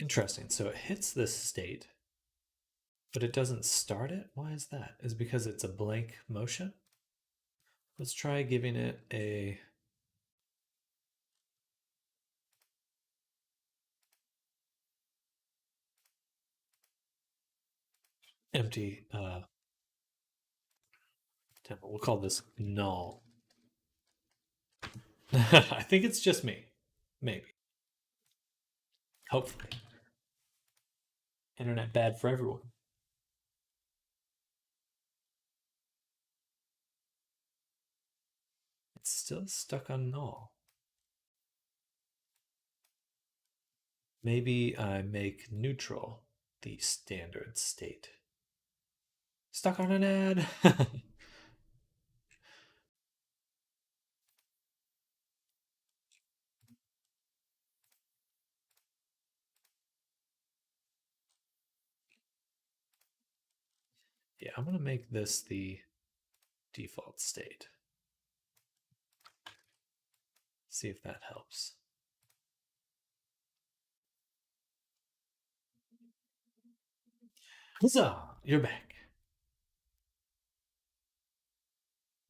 Interesting. So it hits this state, but it doesn't start it? Why is that? Is it because it's a blank motion? Let's try giving it a empty tempo. We'll call this null. I think it's just me. Maybe. Hopefully. Internet bad for everyone. It's still stuck on null. Maybe I make neutral the standard state. Stuck on an ad. Yeah, I'm going to make this the default state. See if that helps. Huzzah! You're back.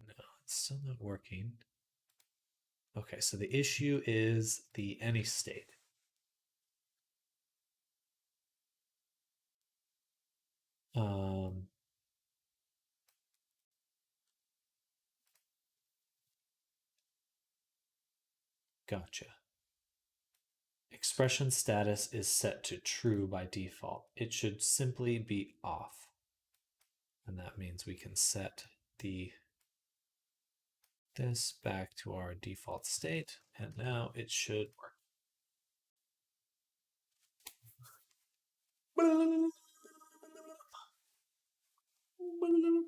No, it's still not working. Okay, so the issue is the any state. Um, gotcha. Expression status is set to true by default. It should simply be off. And that means we can set this back to our default state, and now it should work.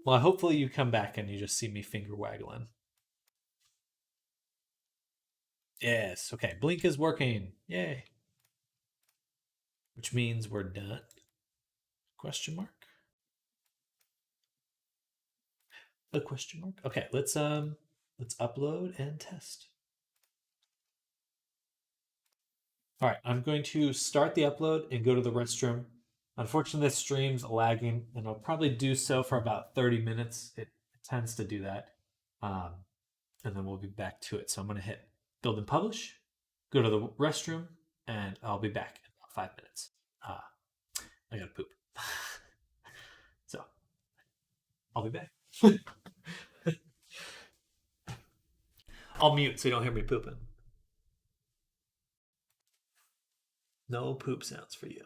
Well, hopefully you come back and you just see me finger waggling. Yes, okay, blink is working. Yay. Which means we're done. Question mark? A question mark? Okay, let's upload and test. All right, I'm going to start the upload and go to the restroom. Unfortunately, this stream's lagging, and I'll probably do so for about 30 minutes. It tends to do that. Um, and then we'll be back to it. So I'm going to hit build and publish, go to the restroom, and I'll be back in about 5 minutes. I got to poop. So I'll be back. I'll mute so you don't hear me pooping. No poop sounds for you.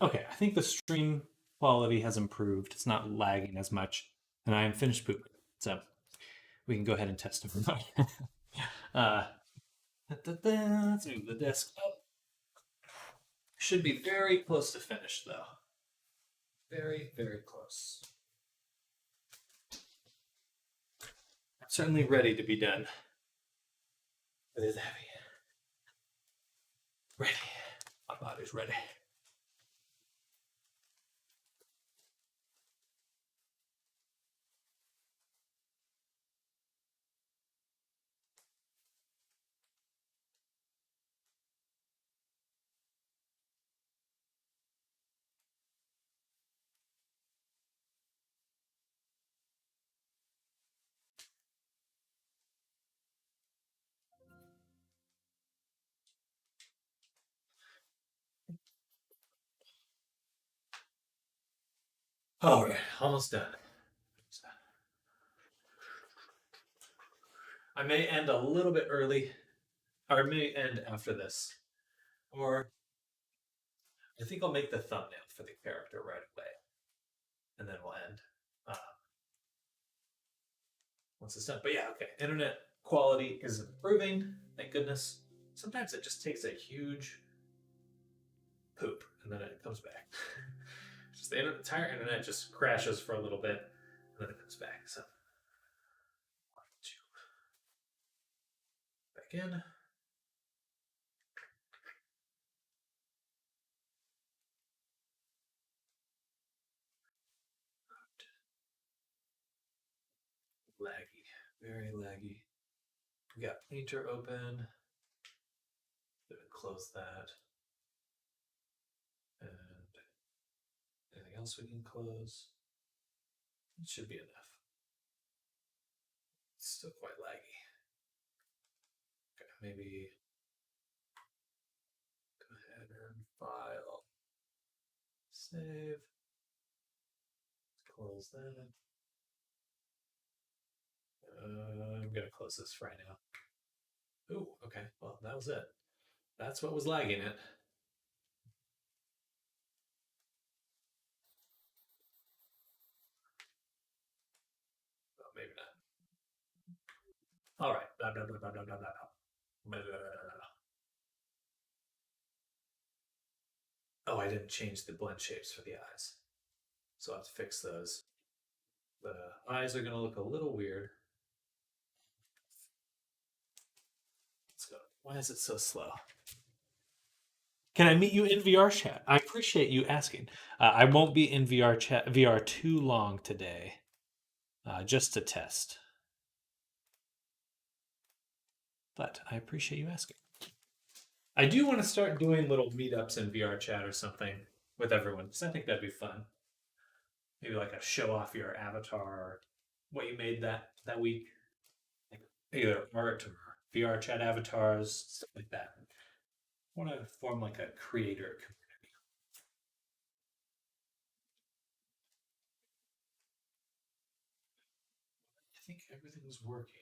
Okay, I think the stream quality has improved. It's not lagging as much, and I am finished pooping. So we can go ahead and test it. uh, let's move the desk up. Should be very close to finished, though. Very, very close. I'm certainly ready to be done. It is heavy. Ready. My body's ready. All right, almost done. I may end a little bit early, or I may end after this, or I think I'll make the thumbnail for the character right away, and then we'll end once it's done. But yeah, okay. Internet quality is improving, thank goodness. Sometimes it just takes a huge poop, and then it comes back. Just the entire internet just crashes for a little bit, and then it comes back. So, back in. Laggy, very laggy. We got Painter open. Close that. And anything else we can close? It should be enough. It's still quite laggy. Okay, maybe go ahead and file. Save. Close that. I'm gonna close this right now. Ooh, okay. Well, that was it. That's what was lagging it. Well, maybe not. All right. Blah, blah, blah, blah, blah, blah, blah. Blah, blah, blah, blah. Oh, I didn't change the blend shapes for the eyes. So I'll have to fix those. The eyes are going to look a little weird. Let's go. Why is it so slow? Can I meet you in VR chat? I appreciate you asking. I won't be in VR too long today, just to test. But I appreciate you asking. I do want to start doing little meetups in VR chat or something with everyone, because I think that'd be fun. Maybe like a show off your avatar or what you made that week, like either art or VR chat avatars, stuff like that. I want to form like a creator community. I think everything's working.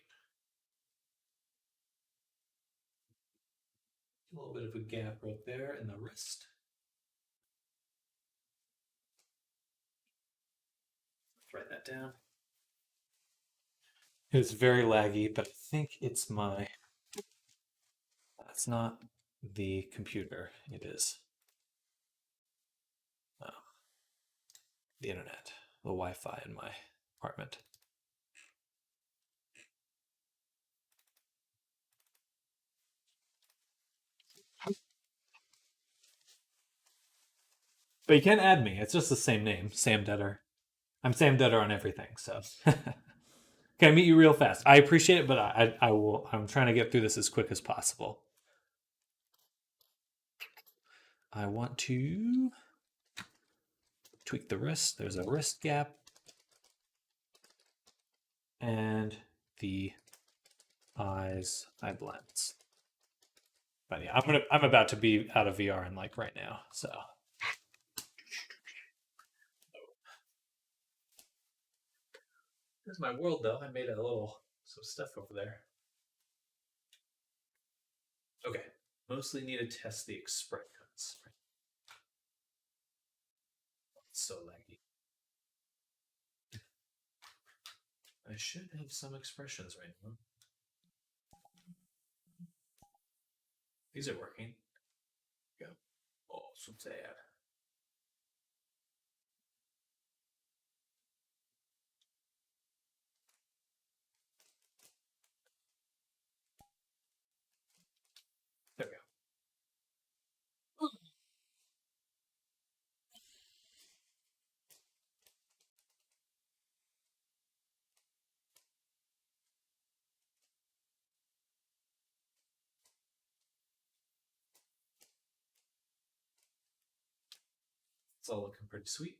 A little bit of a gap right there in the wrist. Write that down. It's very laggy, but I think it's my. That's not the computer. It is the internet, the Wi-Fi in my apartment. But you can't add me. It's just the same name, Sam Detter. I'm Sam Detter on everything. So, can I meet you real fast? I appreciate it, but I will. I'm trying to get through this as quick as possible. I want to tweak the wrist. There's a wrist gap, and the eyes eye blends. But yeah, I'm about to be out of VR in like right now. So. Here's my world, though. I made some stuff over there. Okay, mostly need to test the expressions. so laggy. I should have some expressions right now. These are working. Go. Oh, so sad. There we go. It's all looking pretty sweet.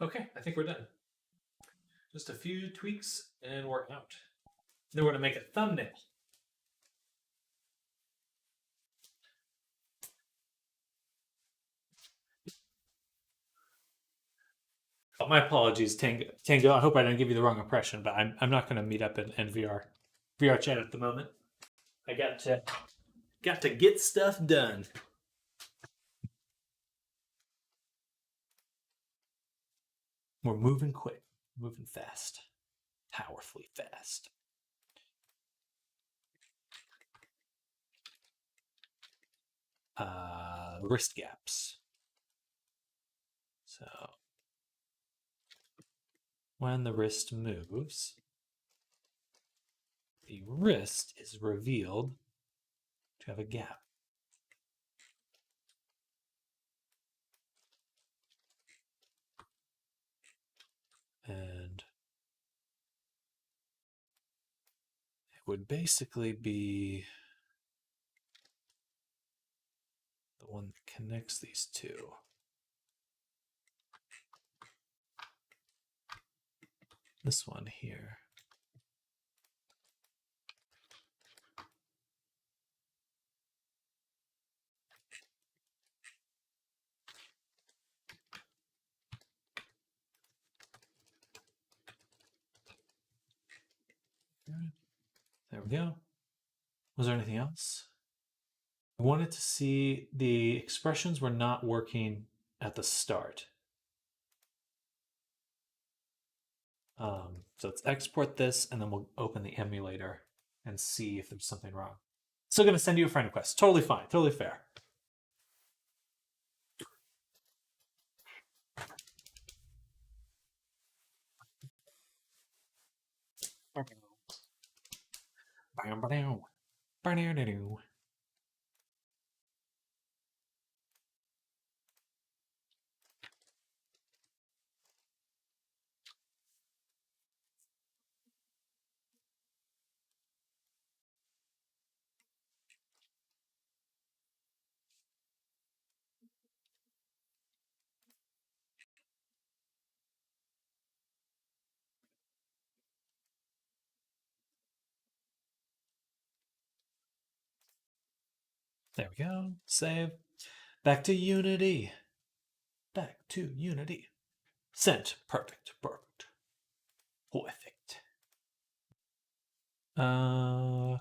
Okay, I think we're done. Just a few tweaks and we're out. Then we're going to make a thumbnail. Oh, my apologies, Tango. I hope I didn't give you the wrong impression, but I'm not going to meet up in VR chat at the moment. I got to get stuff done. We're moving quick, moving fast, powerfully fast. Wrist gaps. So when the wrist moves, the wrist is revealed to have a gap. And it would basically be the one that connects these two. This one here. There we go. Was there anything else? I wanted to see the expressions were not working at the start. So let's export this and then we'll open the emulator and see if there's something wrong. Still going to send you a friend request. Totally fine. Totally fair. There we go. Save. Back to Unity. Back to Unity. Sent. Perfect. Perfect. Perfect.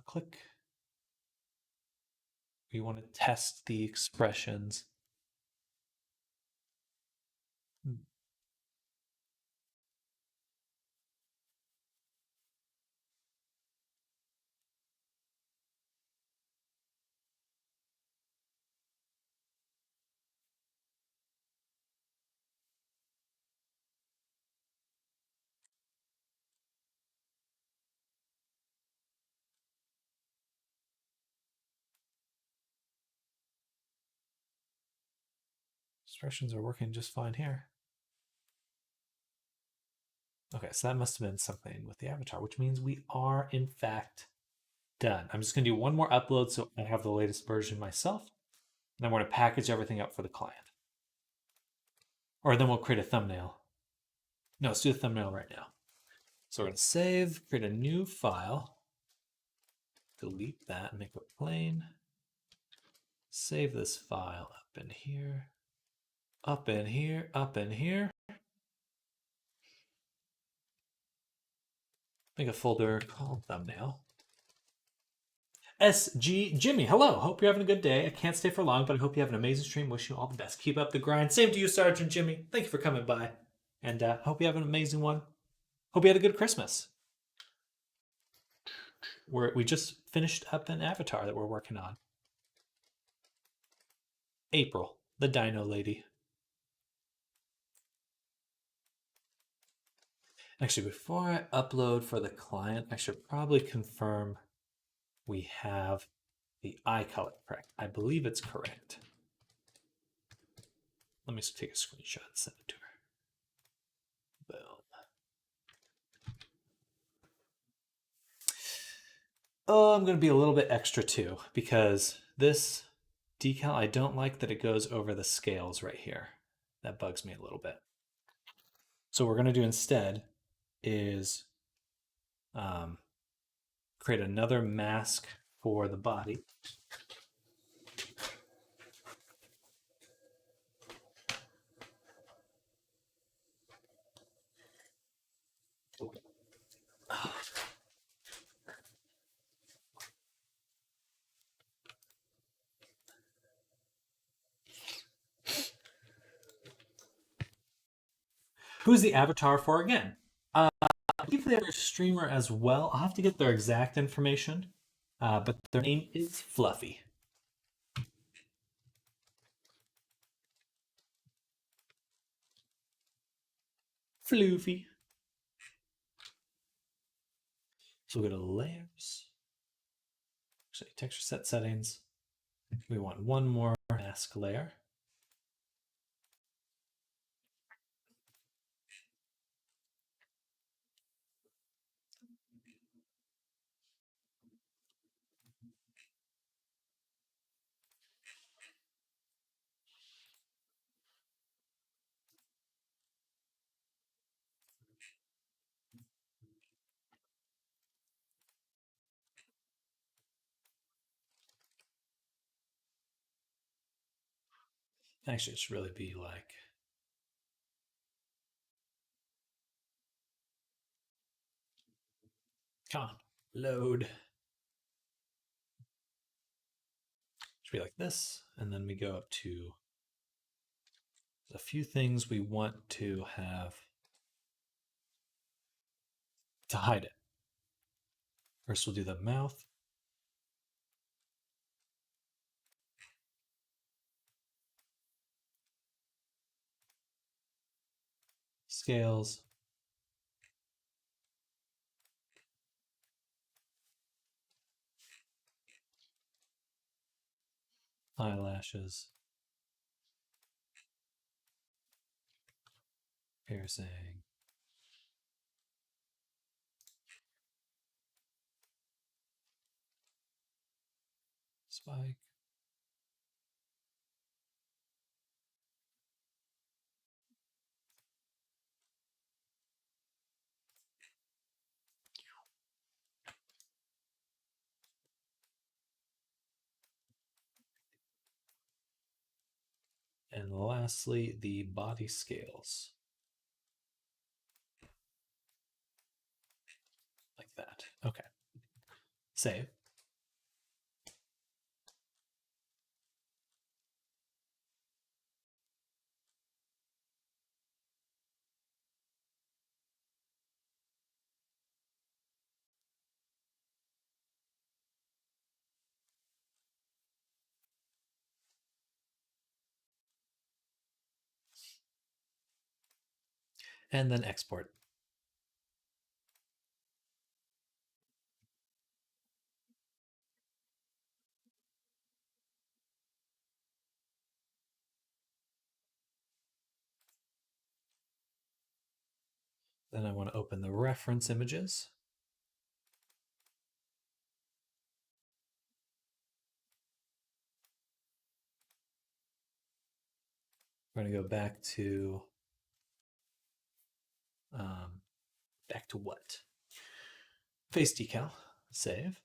Click. We want to test the expressions. Expressions are working just fine here. Okay, so that must have been something with the avatar, which means we are, in fact, done. I'm just going to do one more upload so I have the latest version myself. And then we're going to package everything up for the client. Or then we'll create a thumbnail. No, let's do the thumbnail right now. So we're going to save, create a new file, delete that, make it plain. Save this file up in here, up in here, up in here. Make a folder called thumbnail. SG Jimmy, hello. Hope you're having a good day. I can't stay for long, but I hope you have an amazing stream. Wish you all the best. Keep up the grind. Same to you, Sergeant Jimmy. Thank you for coming by. And hope you have an amazing one. Hope you had a good Christmas. We just finished up an avatar that we're working on. April, the Dino Lady. Actually, before I upload for the client, I should probably confirm we have the eye color correct. I believe it's correct. Let me take a screenshot and send it to her. Boom. Oh, I'm going to be a little bit extra too, because this decal, I don't like that it goes over the scales right here. That bugs me a little bit. So what we're going to do instead is create another mask for the body. Who's the avatar for again? I believe they're a streamer as well. I'll have to get their exact information, but their name is Fluffy. Floofy. So we'll go to layers. Actually, texture set settings. We want one more mask layer. Actually, it should really be like, come on, load. Should be like this, and then we go up to a few things we want to have to hide it. First, we'll do the mouth. Scales. Eyelashes. Piercing. Spike. And lastly, the body scales. Like that. Okay. Save. And then export. Then I want to open the reference images. We're going to go back to what? Face decal. Save.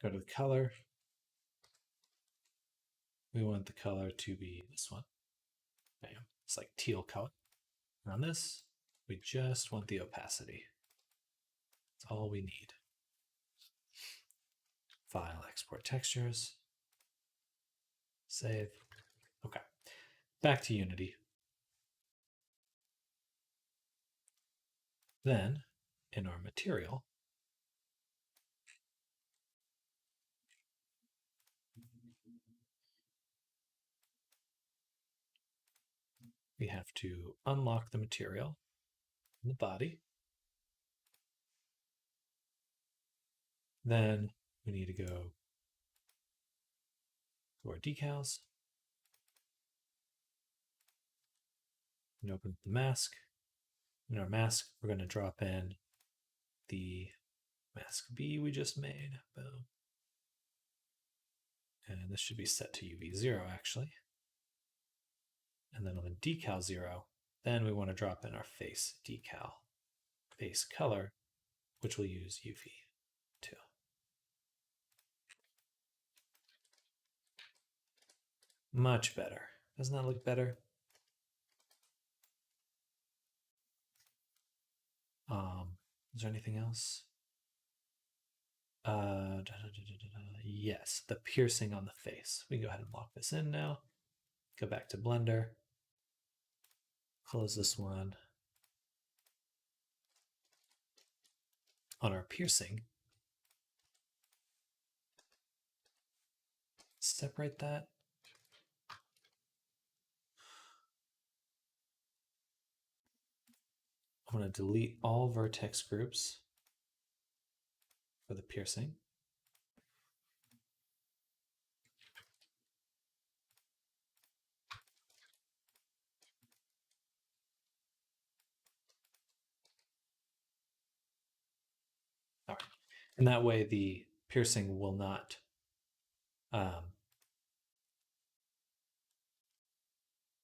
Go to the color. We want the color to be this one. Bam. It's like teal color. And on this, we just want the opacity. That's all we need. File, export textures. Save. Okay. Back to Unity. Then, in our material, we have to unlock the material in the body. Then we need to go to our decals and open the mask. In our mask, we're going to drop in the mask B we just made. Boom. And this should be set to UV0 actually. And then on the decal 0, then we want to drop in our face decal, face color, which we'll use UV2. Much better. Doesn't that look better? Is there anything else? Yes, the piercing on the face. We can go ahead and lock this in now. Go back to Blender. Close this one. On our piercing, separate that. I'm going to delete all vertex groups for the piercing. All right. And that way the piercing will not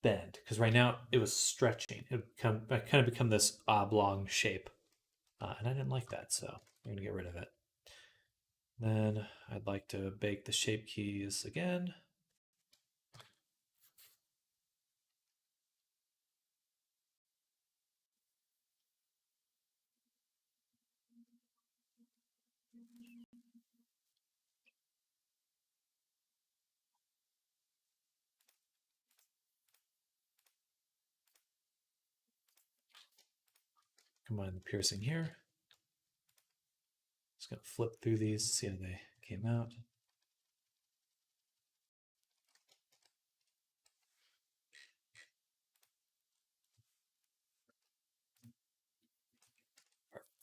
bend, because right now it was stretching. It kind of become this oblong shape, and I didn't like that, so I'm going to get rid of it. Then I'd like to bake the shape keys again. Combine the piercing here. Just going to flip through these, see how they came out.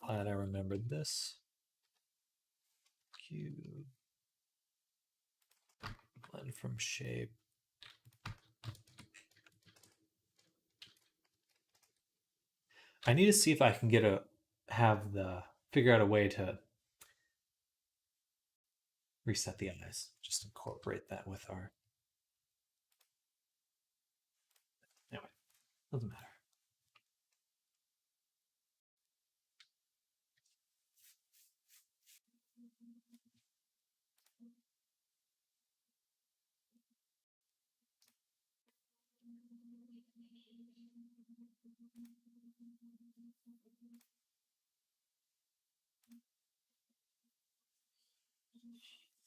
Glad I remembered this. Cube. Blend from shape. I need to see if I can figure out a way to reset the eyes. Just incorporate that with our. Anyway, doesn't matter.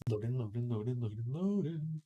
Loading, loading, loading, loading, loading.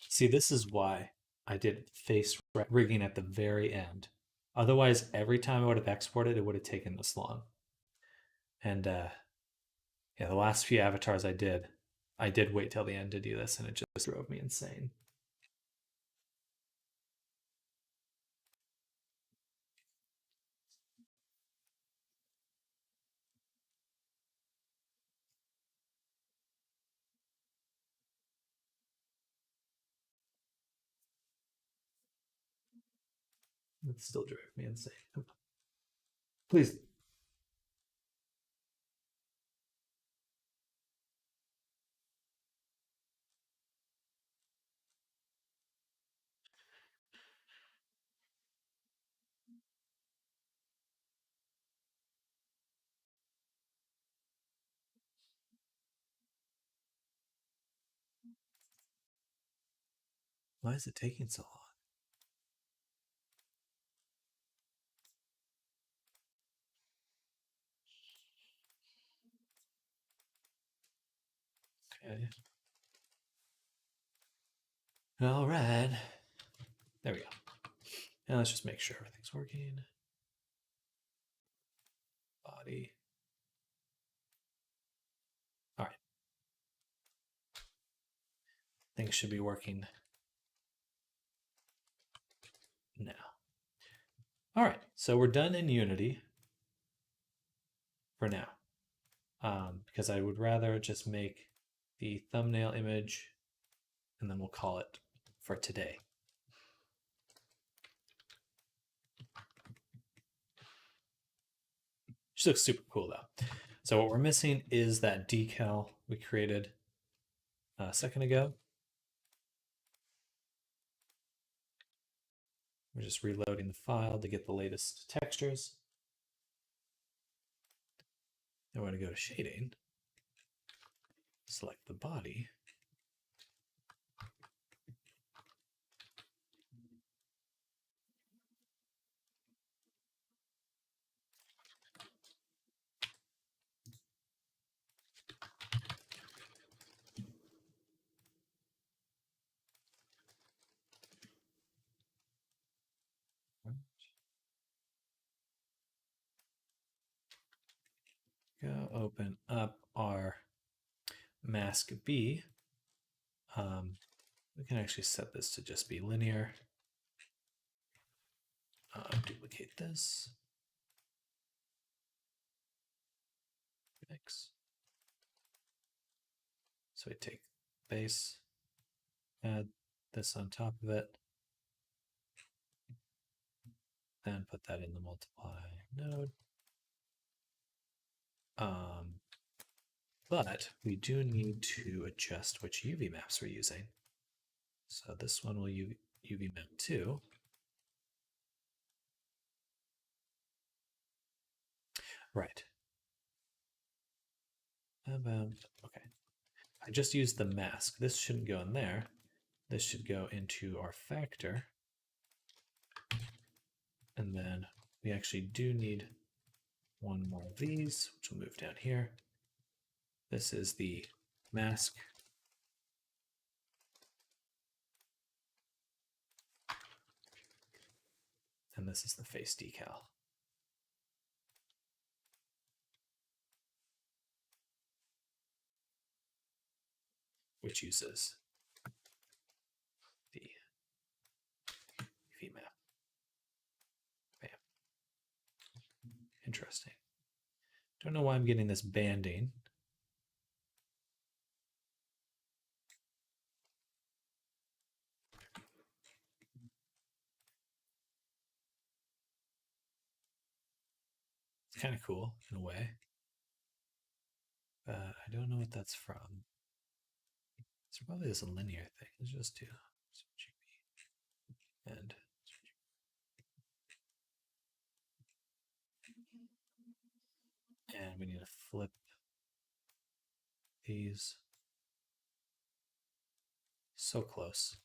See, this is why I did face rigging at the very end. Otherwise, every time I would have exported, it would have taken this long. And yeah, the last few avatars I did wait till the end to do this, and it just drove me insane. It still drives me insane. Please. Why is it taking so long? Okay. All right. There we go. Now let's just make sure everything's working. Body. All right. Things should be working now. All right. So we're done in Unity for now. Because I would rather just make the thumbnail image and then we'll call it for today. Which looks super cool though. So what we're missing is that decal we created a second ago. We're just reloading the file to get the latest textures. Then we're going to go to shading, select the body. Go open up our mask B. We can actually set this to just be linear. Duplicate this. Mix. So we take base, add this on top of it, then put that in the multiply node. But we do need to adjust which UV maps we're using. So this one will UV map 2. Right. Okay. I just used the mask. This shouldn't go in there. This should go into our factor. And then we actually do need one more of these, which will move down here. This is the mask. And this is the face decal. Which uses the UV map. Bam. Interesting. Don't know why I'm getting this banding. It's kind of cool in a way. But I don't know what that's from. It's probably this linear thing. Let's just do and we need to flip these. So close.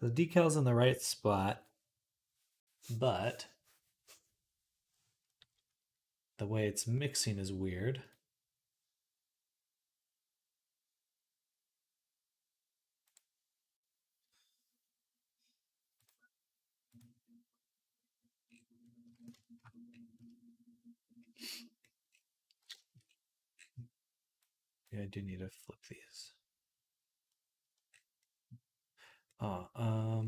The decal's in the right spot, but the way it's mixing is weird. Yeah, I do need to flip these. Oh, oh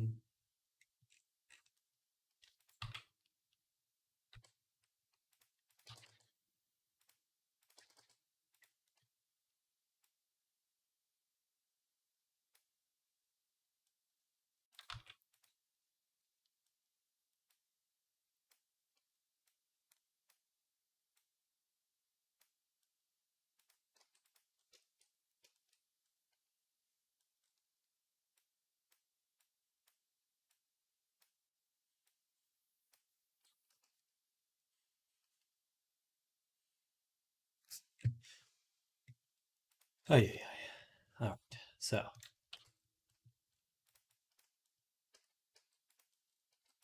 yeah, yeah. All right. So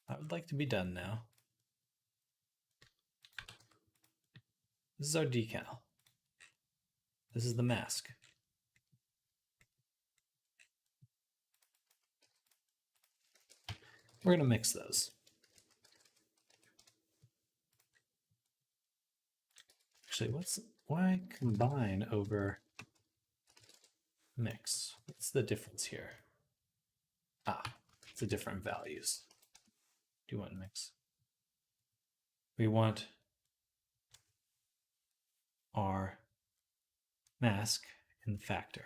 I would like to be done now. This is our decal. This is the mask. We're going to mix those. Actually, why combine over mix? What's the difference here? Ah, it's the different values. Do you want mix? We want our mask in factor.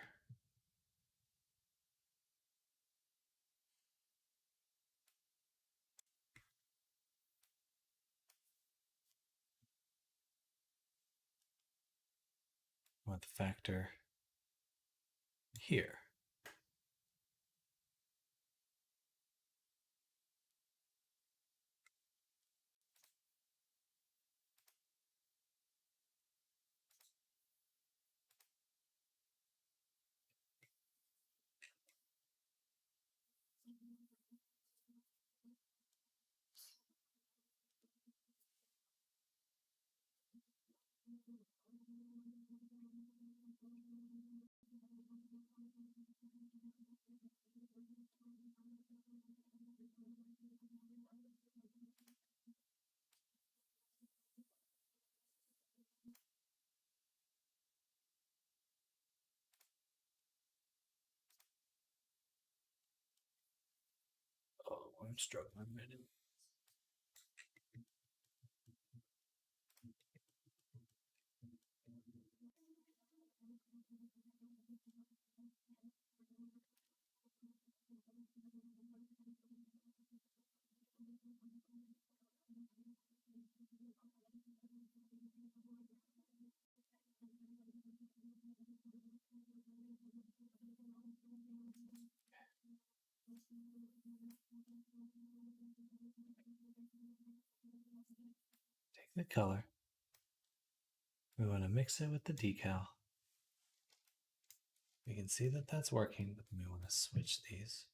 We want the factor here. Oh, I'm struggling right now. Take the color. We want to mix it with the decal. We can see that that's working, but we want to switch these.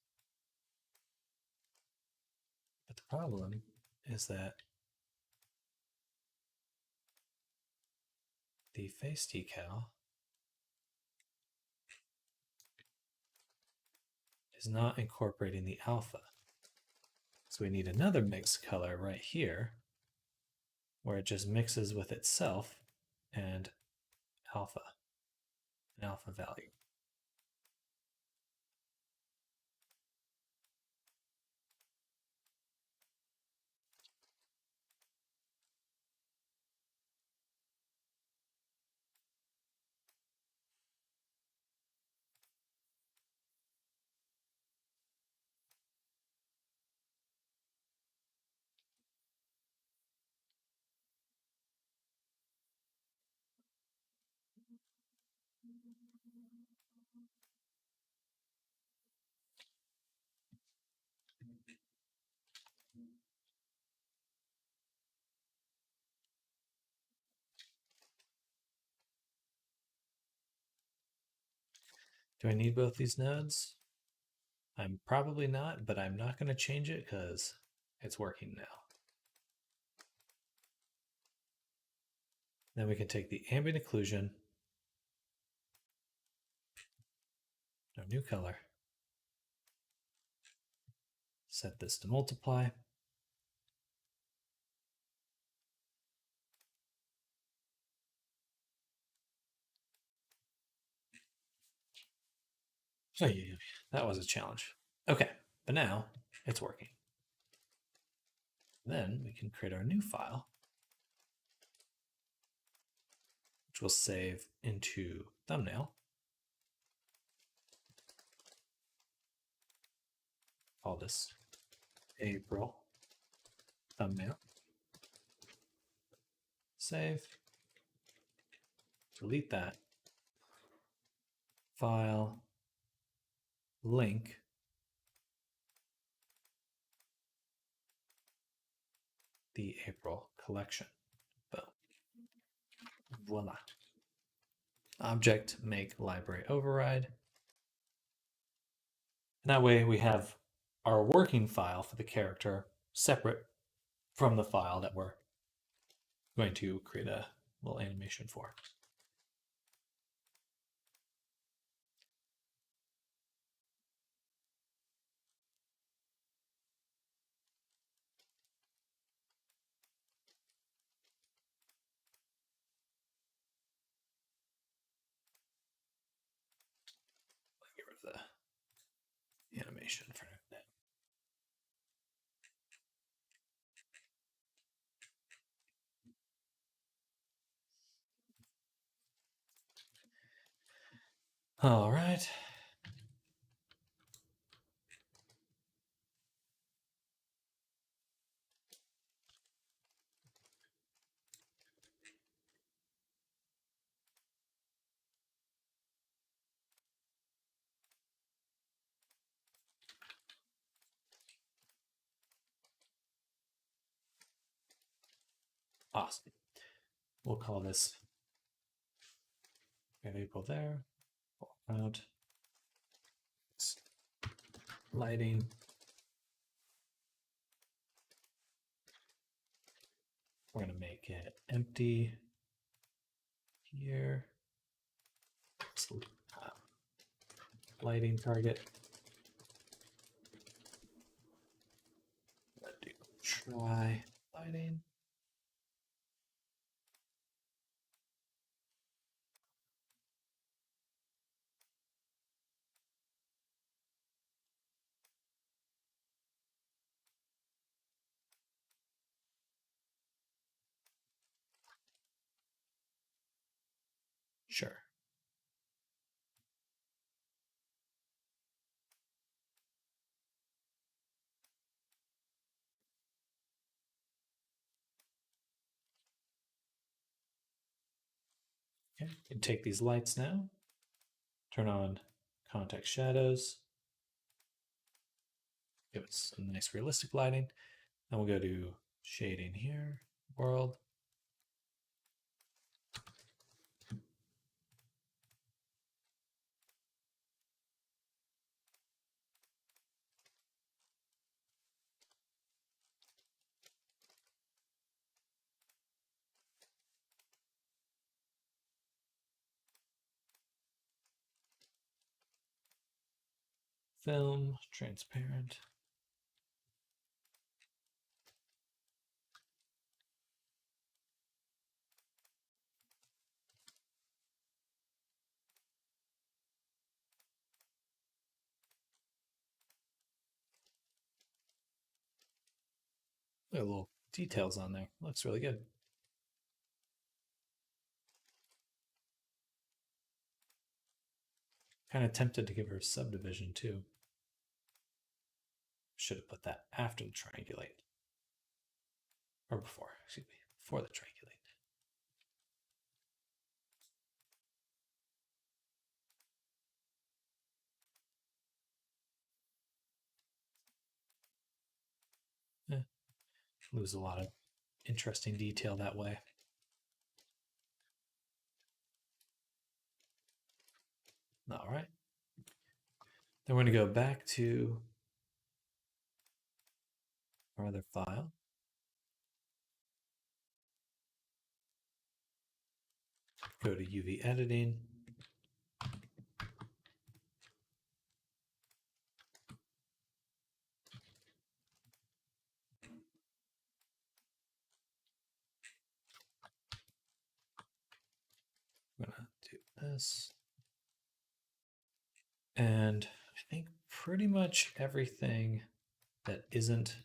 But the problem is that the face decal is not incorporating the alpha. So we need another mix color right here where it just mixes with itself and alpha, an alpha value. Do I need both these nodes? I'm probably not, but I'm not going to change it because it's working now. Then we can take the ambient occlusion, our new color, set this to multiply. Oh, yeah, that was a challenge. Okay, but now it's working. Then we can create our new file, which we'll save into thumbnail. Call this April thumbnail. Save. Delete that. File. Link. The April collection. Boom. Voila. Object make library override. And that way we have our working file for the character separate from the file that we're going to create a little animation for. Get rid of the animation for now. All right. Awesome. We'll call this April there. Around lighting. We're going to make it empty here. Lighting target. Let's do try lighting. Sure. Okay, you can take these lights now, turn on context shadows, give it some nice realistic lighting. Then we'll go to shading here, world. Film, transparent. Little details on there. Looks really good. Kind of tempted to give her a subdivision too. Should have put that after the triangulate. Or before, excuse me, before the triangulate. Lose a lot of interesting detail that way. All right. Then we're going to go back to our other file. Go to UV editing. I'm going to do this. And I think pretty much everything that isn't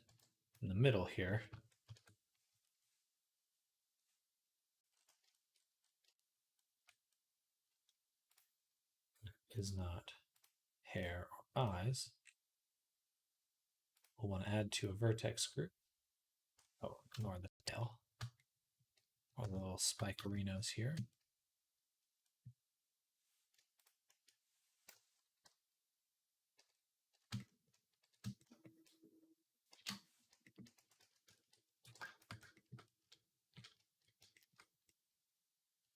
in the middle here is not hair or eyes. We'll want to add to a vertex group. Oh, ignore the tail or the little spikerinos here.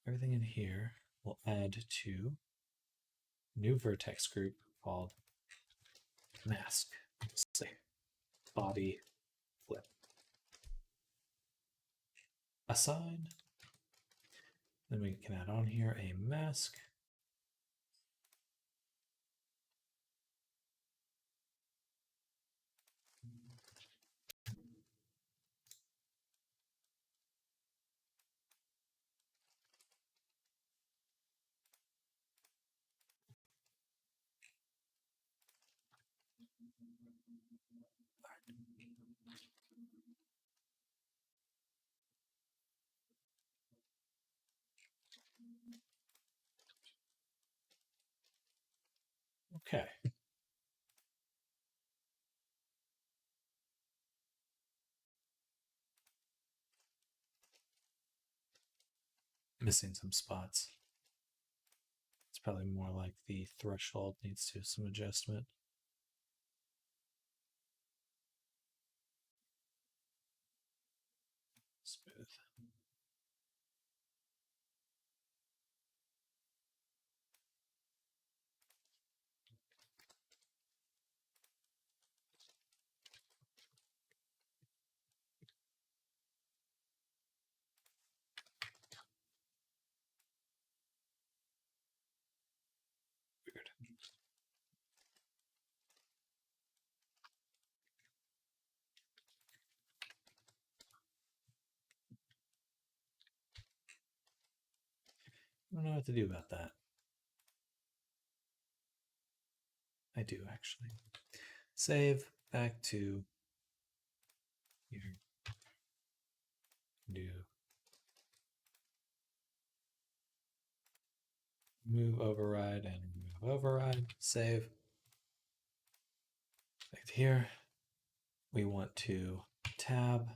Everything in here will add to new vertex group called mask. Let's say body flip. Assign. Then we can add on here a mask. Okay. Missing some spots. It's probably more like the threshold needs to some adjustment. Smooth. Weird. I don't know what to do about that. I do actually. Save back to here. Do move override and move override. Save. Back to here. We want to tab,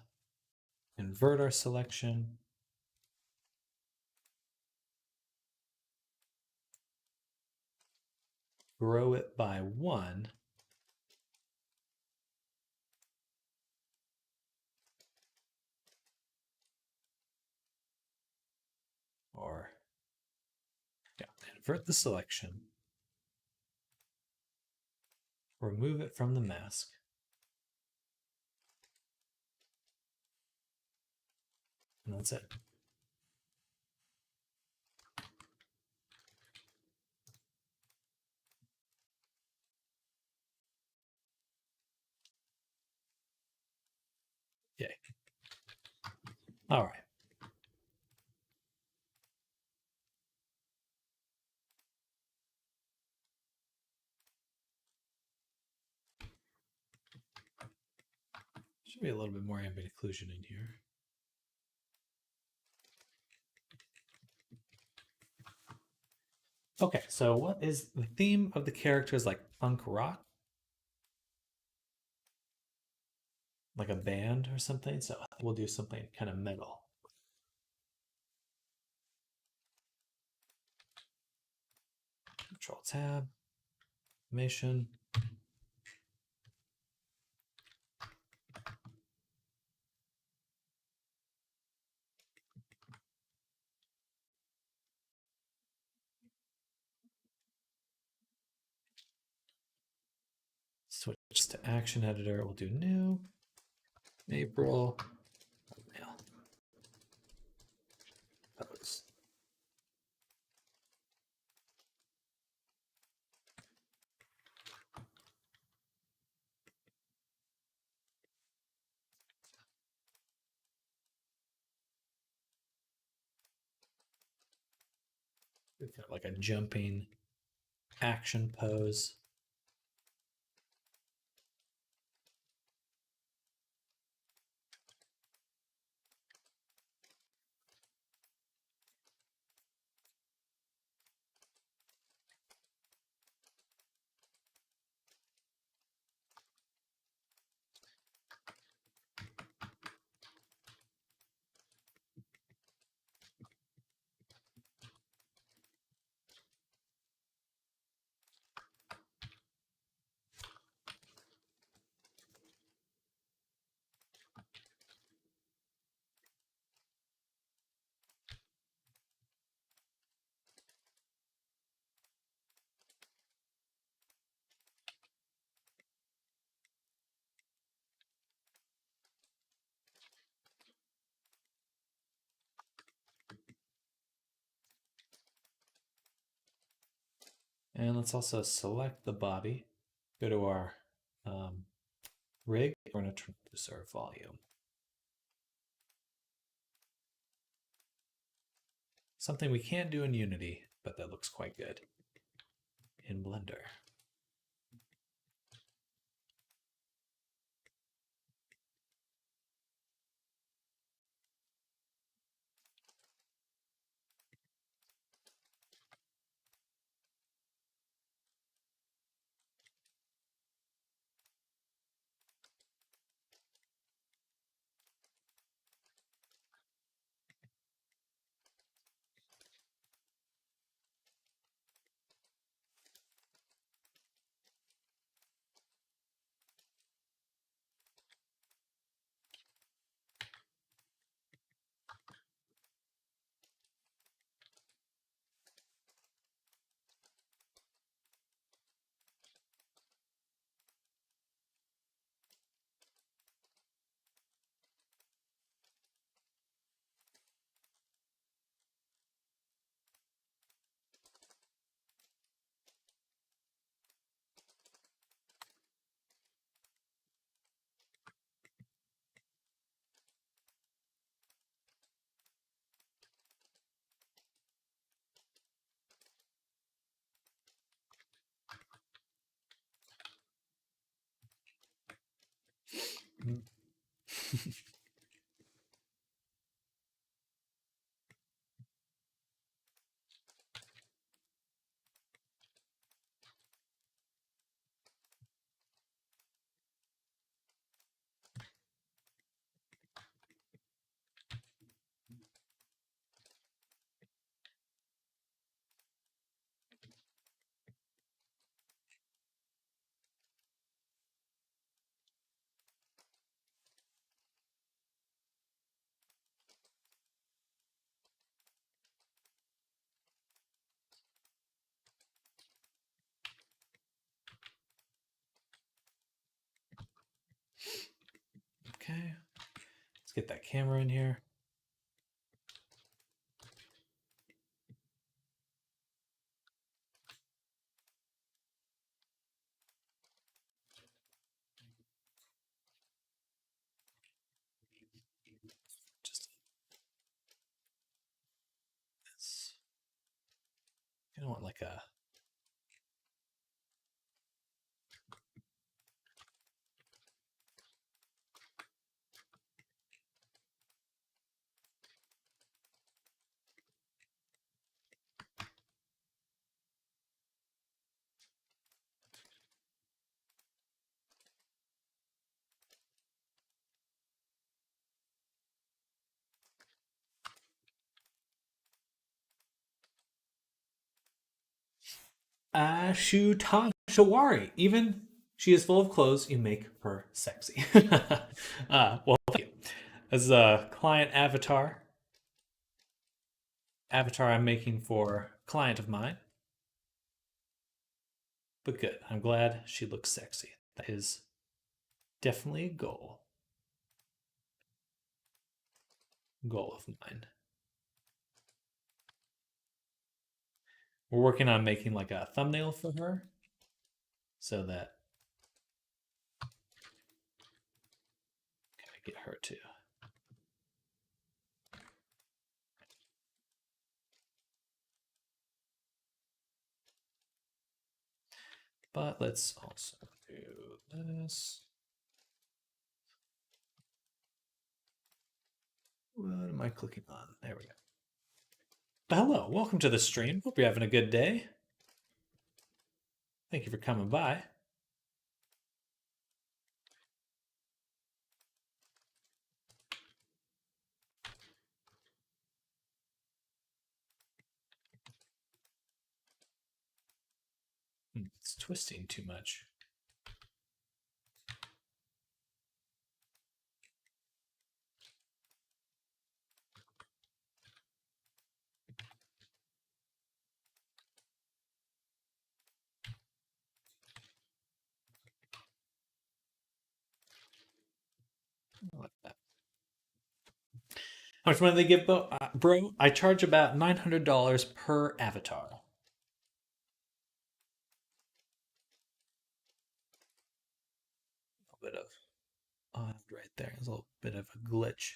invert our selection. Grow it by 1. Or yeah, invert the selection. Remove it from the mask. And that's it. Yay. All right. Should be a little bit more ambient occlusion in here. Okay, so what is the theme of the characters like punk rock? Like a band or something? So we'll do something kind of metal. Control tab, animation. Switch to action editor. We'll do new. April. Mail. Pose. Kind of like a jumping action pose. And let's also select the body, go to our rig. We're going to reduce our volume. Something we can't do in Unity, but that looks quite good in Blender. Okay, let's get that camera in here. Just this. I don't want like a Ashutosh Shawari. Even she is full of clothes, you make her sexy. Well, thank you. As a client avatar, I'm making for a client of mine. But good. I'm glad she looks sexy. That is definitely a goal. Goal of mine. We're working on making like a thumbnail for her so that can I get her to But let's also do this. What am I clicking on? There we go. Hello, welcome to the stream. Hope you're having a good day. Thank you for coming by. It's twisting too much. Like that. How much money do they give, bro? I charge about $900 per avatar. A little bit of right there. There's a little bit of a glitch.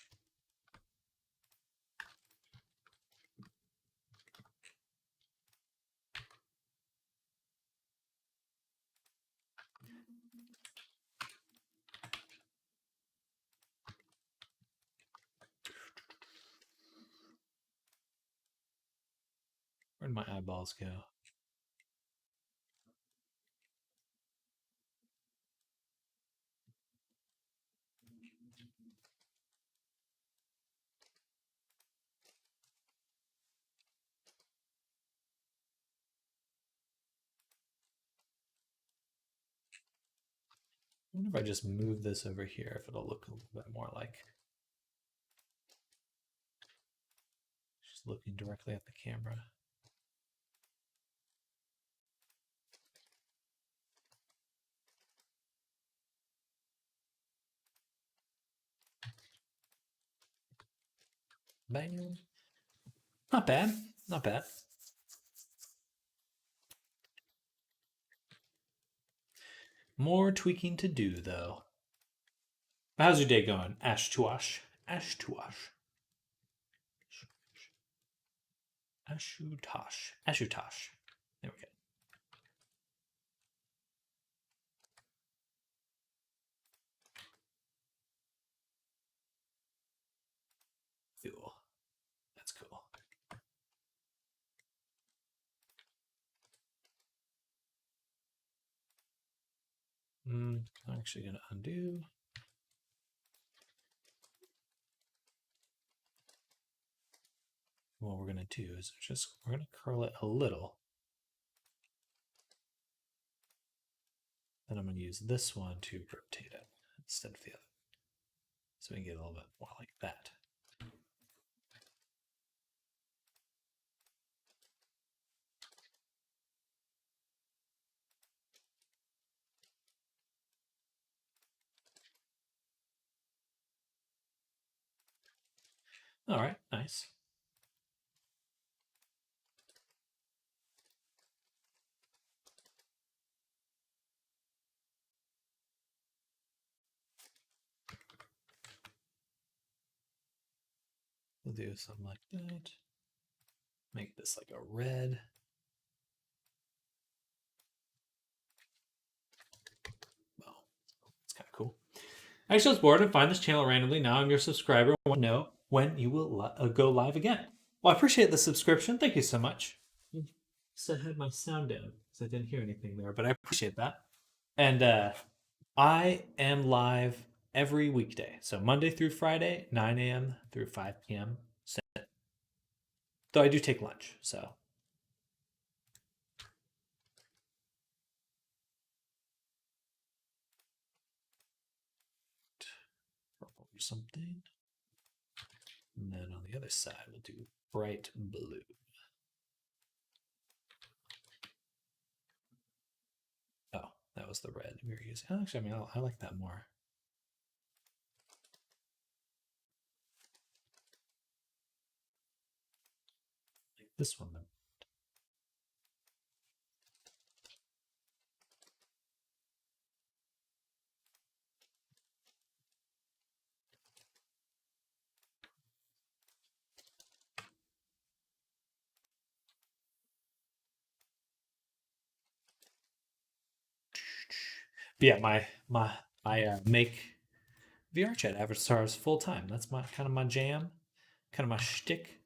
Where'd my eyeballs go? I wonder if I just move this over here, if it'll look a little bit more like just looking directly at the camera. Bang. Not bad. Not bad. More tweaking to do, though. How's your day going? Ash Tuash. Ash Tuash. Ashutash. Ashutash. There we go. Cool. That's cool. I'm actually going to undo. What we're going to do is we're going to curl it a little. Then I'm going to use this one to rotate it instead of the other. So we can get a little bit more like that. All right, nice. We'll do something like that. Make this like a red. Well, it's kind of cool. I just was bored and find this channel randomly. Now I'm your subscriber. I want to know when you will go live again. Well, I appreciate the subscription. Thank you so much. So I had my sound down because I didn't hear anything there, but I appreciate that. And I am live every weekday. So Monday through Friday, 9 a.m. through 5 p.m. Though I do take lunch, so. Purple or something. And then on the other side, we'll do bright blue. Oh, that was the red we were using. Actually, I mean, I like that more. Like this one, though. yeah, I make VR chat avatars full time. That's my kind of my jam, kind of my shtick.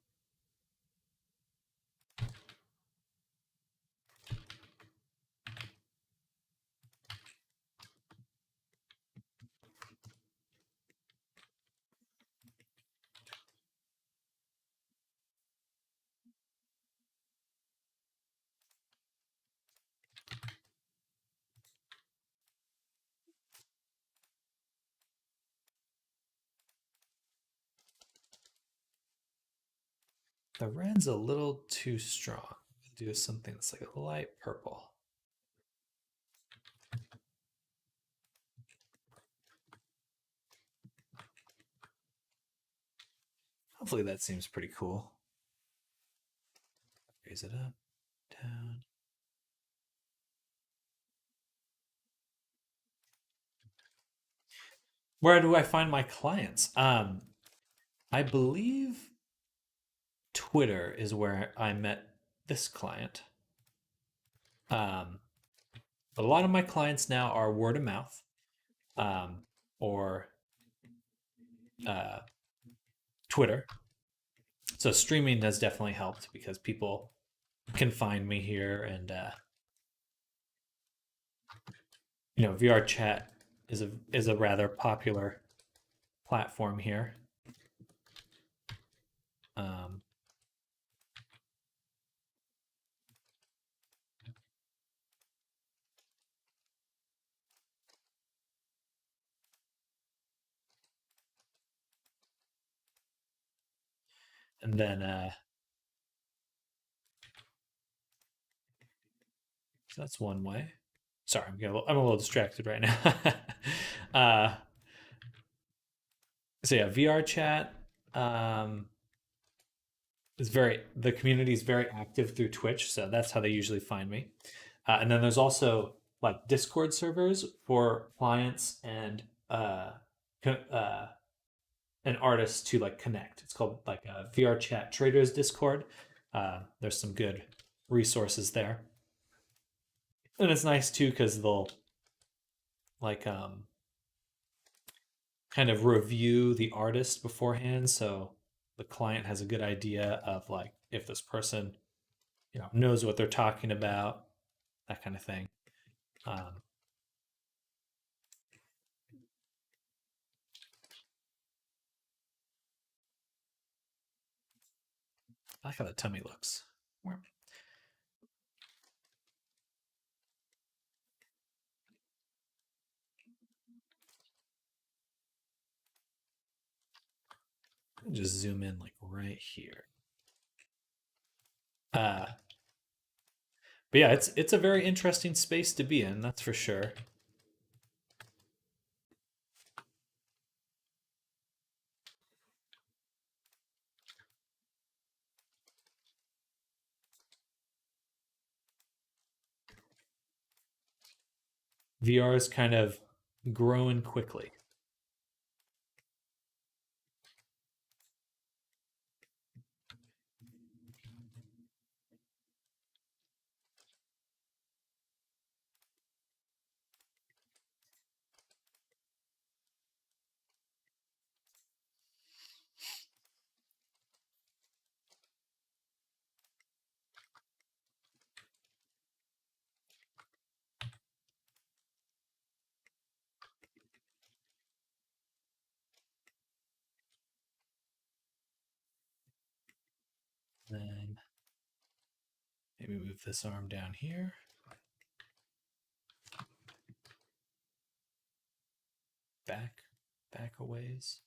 The red's a little too strong. Do something that's like a light purple. Hopefully that seems pretty cool. Raise it up, down. Where do I find my clients? I believe Twitter is where I met this client. A lot of my clients now are word of mouth, or uh, Twitter. So streaming has definitely helped because people can find me here, and VR chat is a rather popular platform here. Um, and then so that's one way. Sorry, I'm a little distracted right now. So yeah, VR chat is the community is very active through Twitch, so that's how they usually find me. And then there's also like Discord servers for clients and artists to like connect. It's called like a VR chat traders Discord. There's some good resources there, and it's nice too because they'll like kind of review the artist beforehand, so the client has a good idea of like if this person knows what they're talking about, that kind of thing. um, I like how the tummy looks. Just zoom in like right here. But yeah, it's a very interesting space to be in, that's for sure. VR is kind of growing quickly. Then maybe move this arm down here. Back a ways.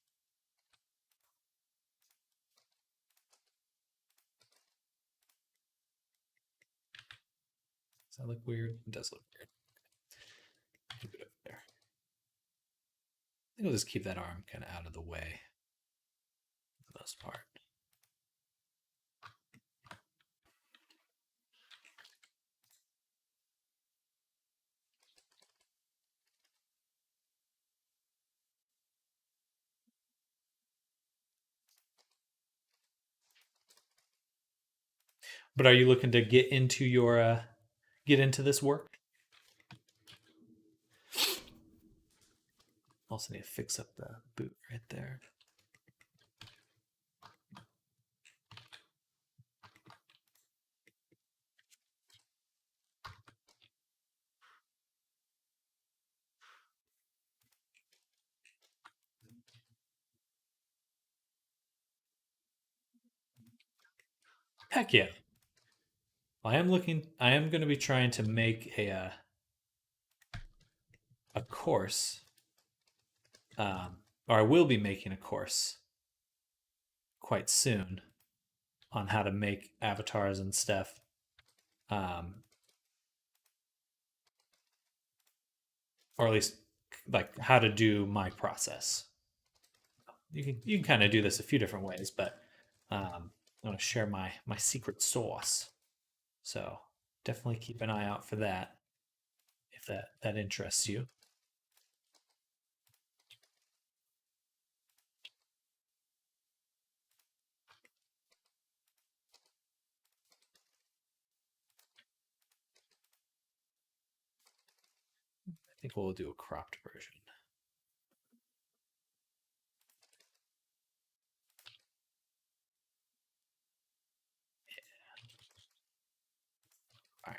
Does that look weird? It does look weird. Keep it up there. I think I'll just keep that arm kind of out of the way for the most part. But are you looking to get into this work? Also need to fix up the boot right there. Heck yeah. I am going to be trying to make a course, or I will be making a course quite soon on how to make avatars and stuff. Or at least like how to do my process. You can kind of do this a few different ways, but I want to share my secret sauce. So definitely keep an eye out for that if that interests you. I think we'll do a cropped version. Yeah.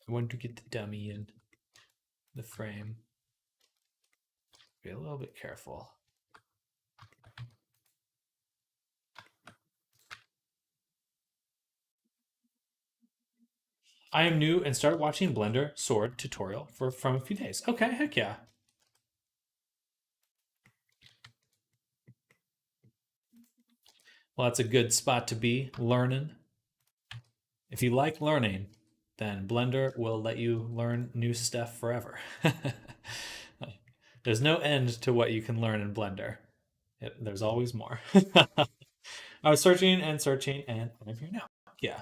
I wanted to get the dummy in the frame. Be a little bit careful. I am new and started watching Blender Sword tutorial from a few days. Okay, heck yeah. Well, that's a good spot to be learning. If you like learning, then Blender will let you learn new stuff forever. There's no end to what you can learn in Blender. There's always more. I was searching and searching, and I'm here now. Yeah.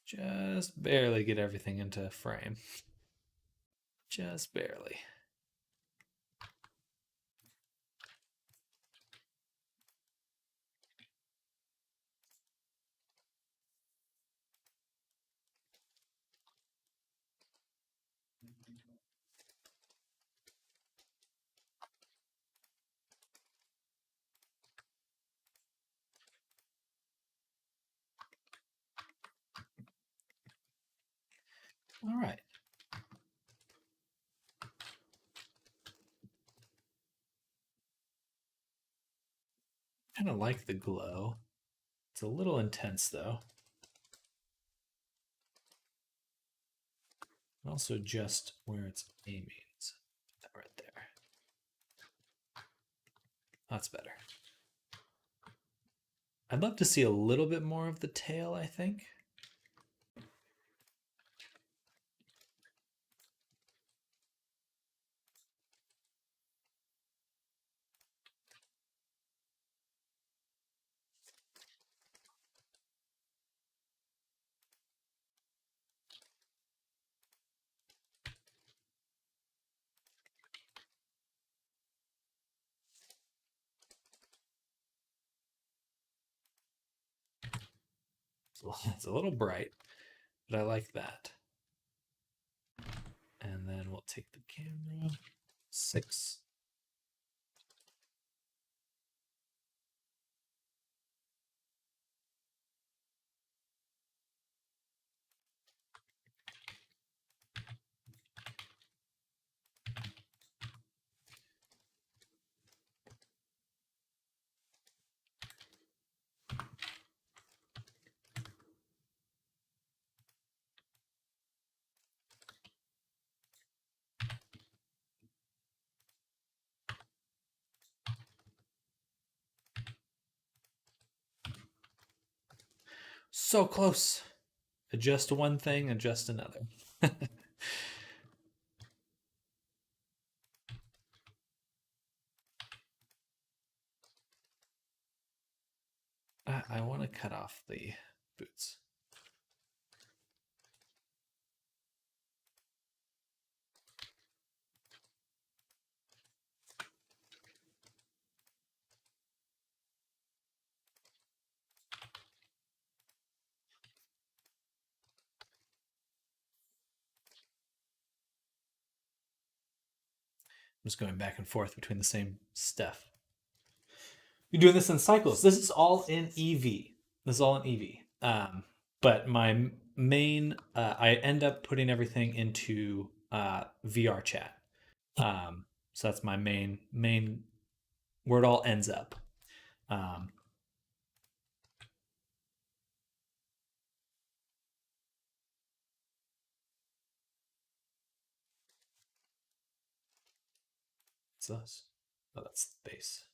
Just barely get everything into frame. Just barely. All right. Kind of like the glow. It's a little intense though. Also just where it's aiming. So that right there. That's better. I'd love to see a little bit more of the tail, I think. It's a little bright, but I like that. And then we'll take the camera. 6. So close. Adjust one thing, adjust another. I want to cut off the boots. I'm just going back and forth between the same stuff. You're doing this in cycles. This is all in EV. This is all in EV. But my main, I end up putting everything into VR chat. So that's my main where it all ends up. What's this? Oh, that's the base.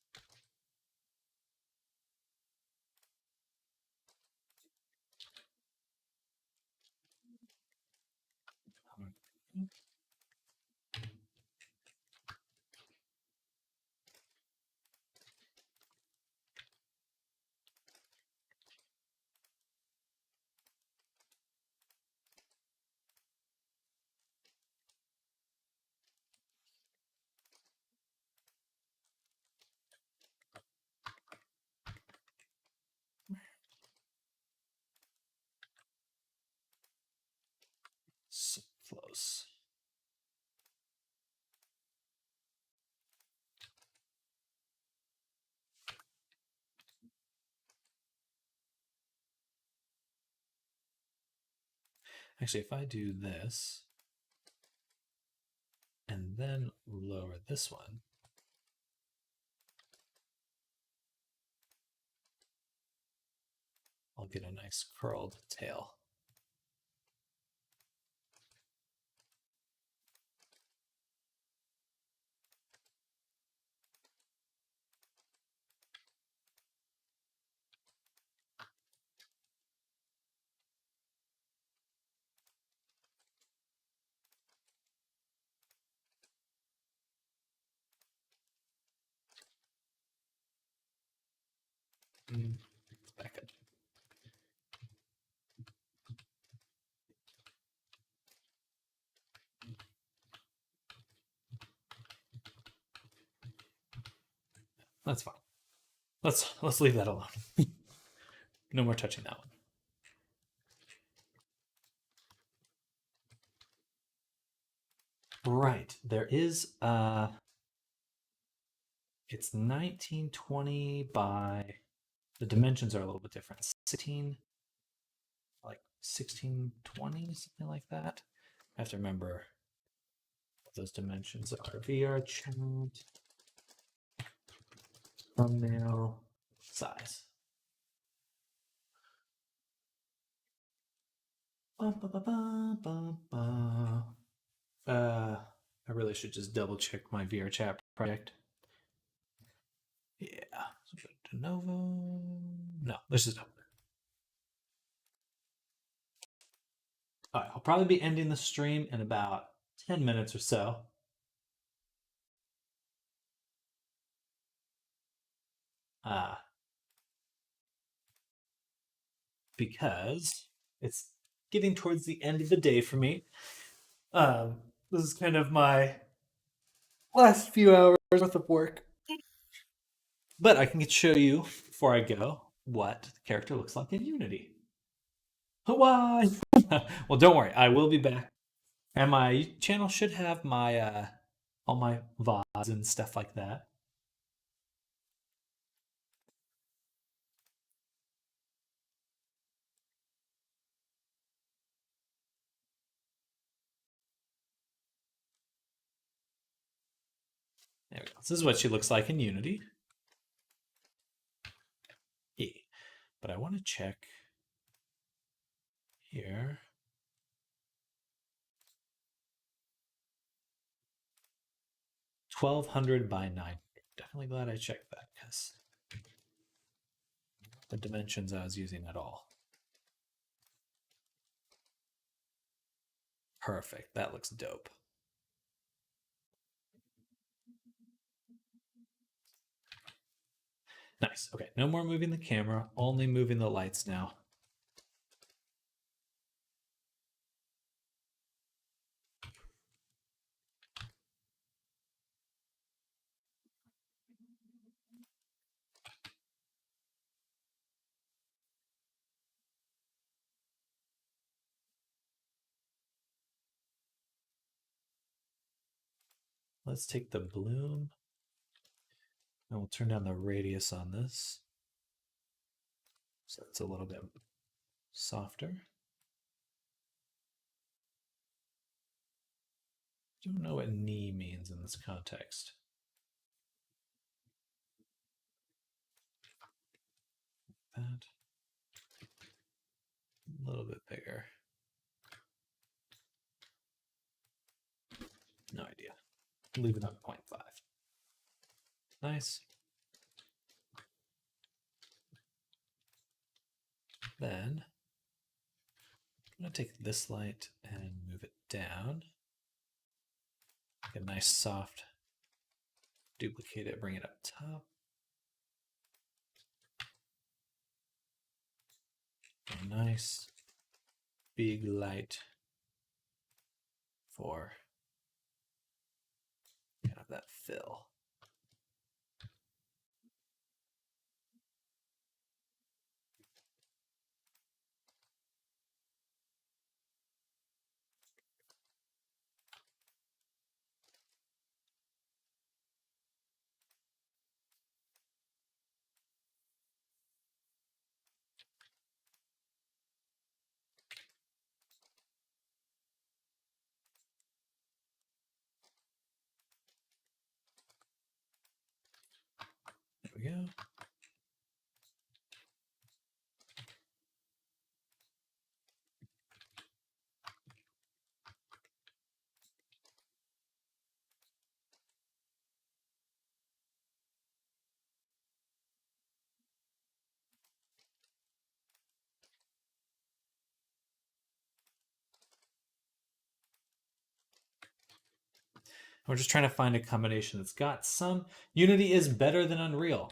So close. Actually, if I do this and then lower this one, I'll get a nice curled tail. Back up. That's fine. Let's leave that alone. No more touching that one. Right. There is it's 1920 by, the dimensions are a little bit different. 1620, something like that. I have to remember what those dimensions are. VR chat, thumbnail, size. I really should just double check my VR chat project. Yeah. De novo. No, let's just open it. All right, I'll probably be ending the stream in about 10 minutes or so. Because it's getting towards the end of the day for me. This is kind of my last few hours worth of work. But I can show you, before I go, what the character looks like in Unity. Hawaii! Well, don't worry, I will be back. And my channel should have my all my VODs and stuff like that. There we go. This is what she looks like in Unity. Yeah. But I want to check here. 1200 by 900. Definitely glad I checked that because the dimensions I was using at all. Perfect. That looks dope. Nice. Okay, no more moving the camera, only moving the lights now. Let's take the bloom and we'll turn down the radius on this. So it's a little bit softer. Don't know what knee means in this context. That. A little bit bigger. No idea. Leave it at 0.5. Nice. Then I'm going to take this light and move it down. Get a nice soft, duplicate it, bring it up top. A nice big light for kind of that fill. There we go. We're just trying to find a combination that's got some. Unity is better than Unreal.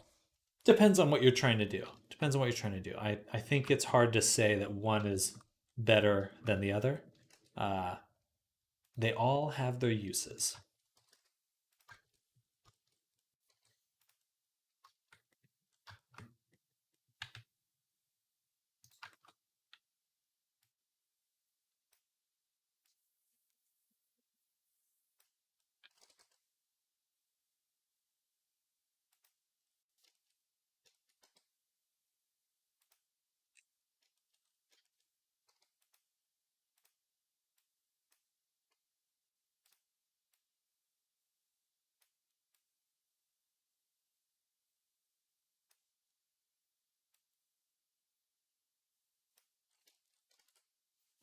Depends on what you're trying to do. Depends on what you're trying to do. I think it's hard to say that one is better than the other. They all have their uses.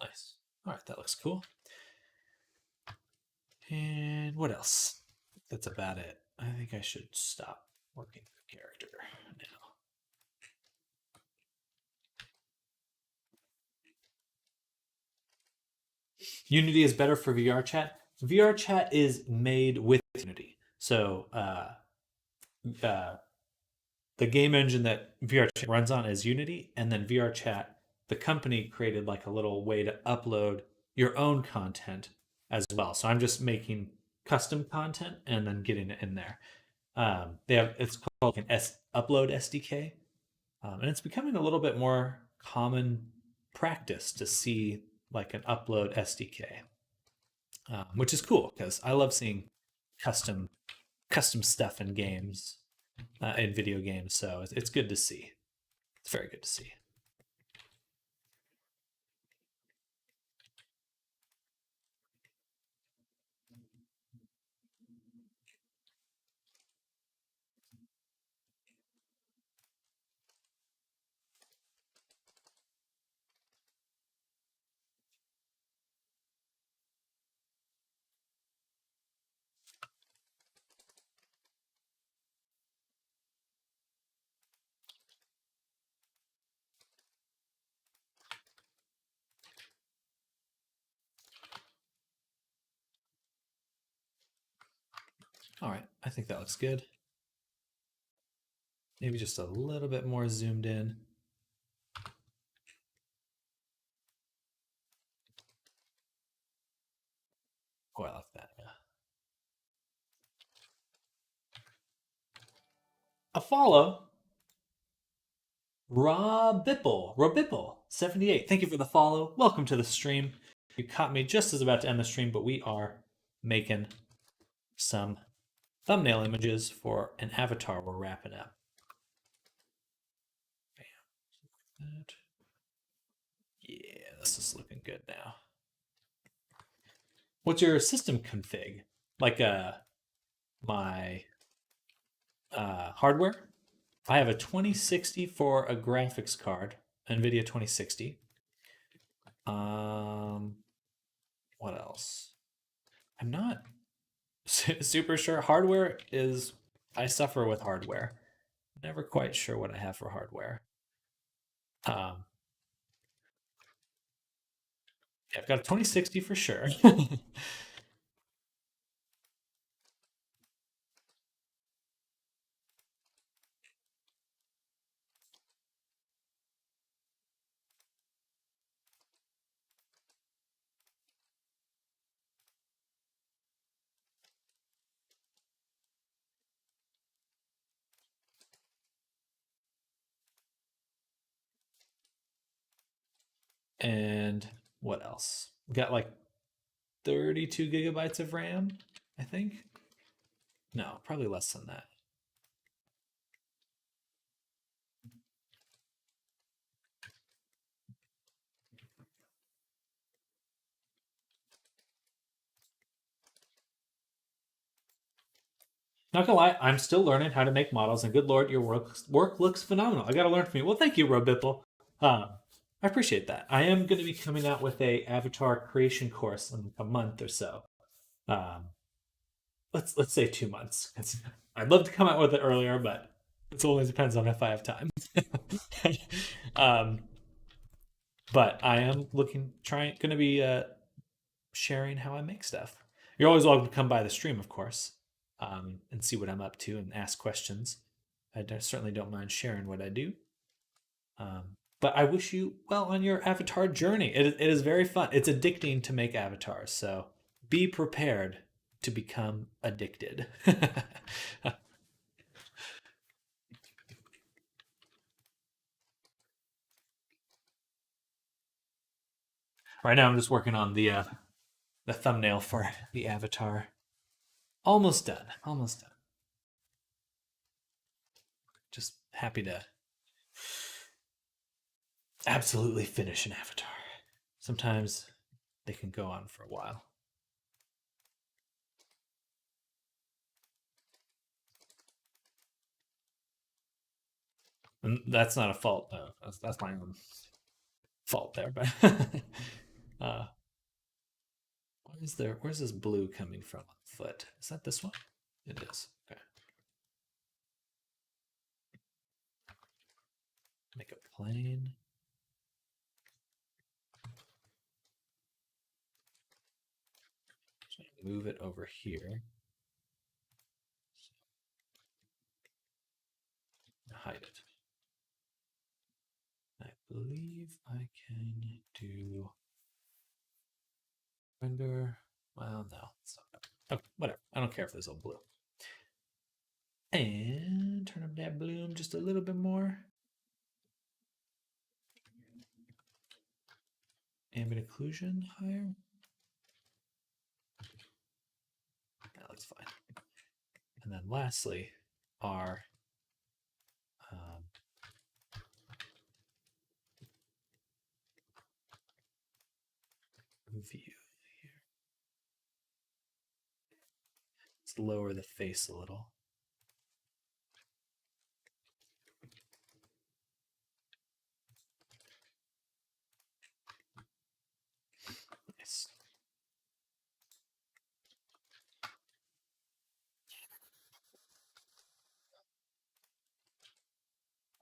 Nice. All right, that looks cool. And what else? That's about it. I think I should stop working the character now. Unity is better for VR chat. VR chat is made with Unity. So the game engine that VR chat runs on is Unity, and then VR chat, the company created like a little way to upload your own content as well. So I'm just making custom content and then getting it in there. It's called an upload SDK, and it's becoming a little bit more common practice to see like an upload SDK, which is cool because I love seeing custom stuff in games, in video games. So it's good to see. It's very good to see. All right, I think that looks good. Maybe just a little bit more zoomed in. Oh, I like that. Yeah. A follow. Robipple 78. Thank you for the follow. Welcome to the stream. You caught me just as about to end the stream, but we are making some thumbnail images for an avatar we're wrapping up. Bam. Yeah, this is looking good now. What's your system config? Like my hardware? I have a 2060 for a graphics card, NVIDIA 2060. What else? I'm not super sure. Hardware is, I suffer with hardware. Never quite sure what I have for hardware. Yeah, I've got a 2060 for sure. And what else? We got like 32 gigabytes of RAM, I think. No, probably less than that. Not gonna lie, I'm still learning how to make models, and good lord, your work looks phenomenal. I gotta learn from you. Well, thank you, Robipple. I appreciate that. I am going to be coming out with a avatar creation course in a month or so. Let's say 2 months. I'd love to come out with it earlier, but it always depends on if I have time. But I am going to be sharing how I make stuff. You're always welcome to come by the stream, of course, and see what I'm up to and ask questions. I certainly don't mind sharing what I do. But I wish you well on your avatar journey. It is very fun. It's addicting to make avatars, so be prepared to become addicted. Right now, I'm just working on the thumbnail for the avatar. Almost done. Almost done. Just happy to absolutely finish an avatar. Sometimes they can go on for a while. And that's not a fault. That's my own fault there. But where's this blue coming from on the foot? Is that this one? It is. Okay. Make it plain. Move it over here. Hide it. I believe I can do render. Well, no, it's not. Okay, whatever. I don't care if there's a blue. And turn up that bloom just a little bit more. Ambient occlusion higher. That looks fine. And then lastly, our view here. Let's lower the face a little. Nice.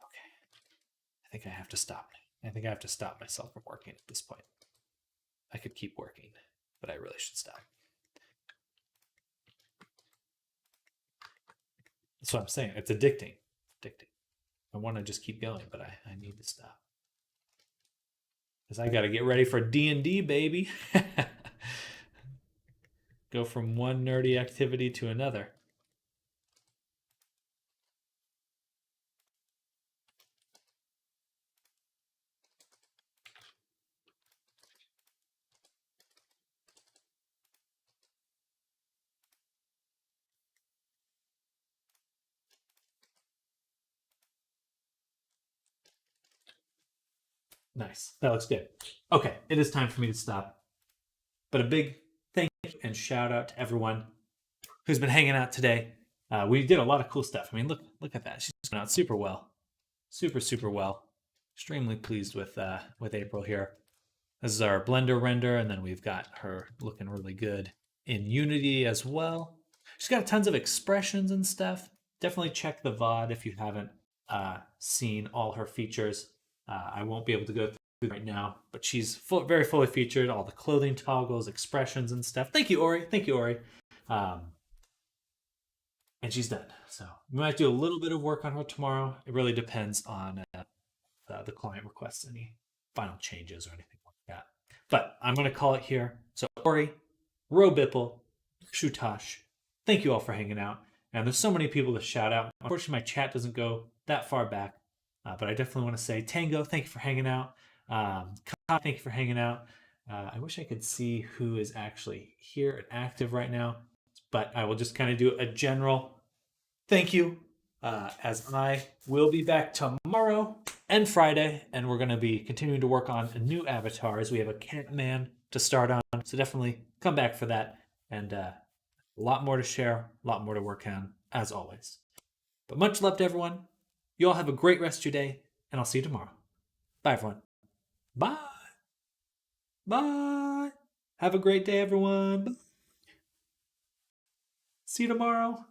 Okay. I think I have to stop. I think I have to stop myself from working at this point. I could keep working, but I really should stop. That's what I'm saying. It's addicting. Addicting. I want to just keep going, but I need to stop. Because I got to get ready for D&D, baby. Go from one nerdy activity to another. Nice. That looks good. Okay, it is time for me to stop. But a big thank you and shout out to everyone who's been hanging out today. We did a lot of cool stuff. I mean, look at that. She's going out super well. Super well. Extremely pleased with April here. This is our Blender render, and then we've got her looking really good in Unity as well. She's got tons of expressions and stuff. Definitely check the VOD if you haven't seen all her features. I won't be able to go through right now, but she's very fully featured. All the clothing toggles, expressions, and stuff. Thank you, Ori. Thank you, Ori. And she's done. So we might do a little bit of work on her tomorrow. It really depends on the client requests any final changes or anything like that. But I'm going to call it here. So Ori, Robipple, Shutash, thank you all for hanging out. And there's so many people to shout out. Unfortunately, my chat doesn't go that far back. But I definitely want to say, Tango, thank you for hanging out. Kai, thank you for hanging out. I wish I could see who is actually here and active right now. But I will just kind of do a general thank you, as I will be back tomorrow and Friday, and we're going to be continuing to work on new avatars. We have a Catman to start on, so definitely come back for that. And a lot more to share, a lot more to work on, as always. But much love to everyone. You all have a great rest of your day, and I'll see you tomorrow. Bye, everyone. Bye. Bye. Have a great day, everyone. Bye. See you tomorrow.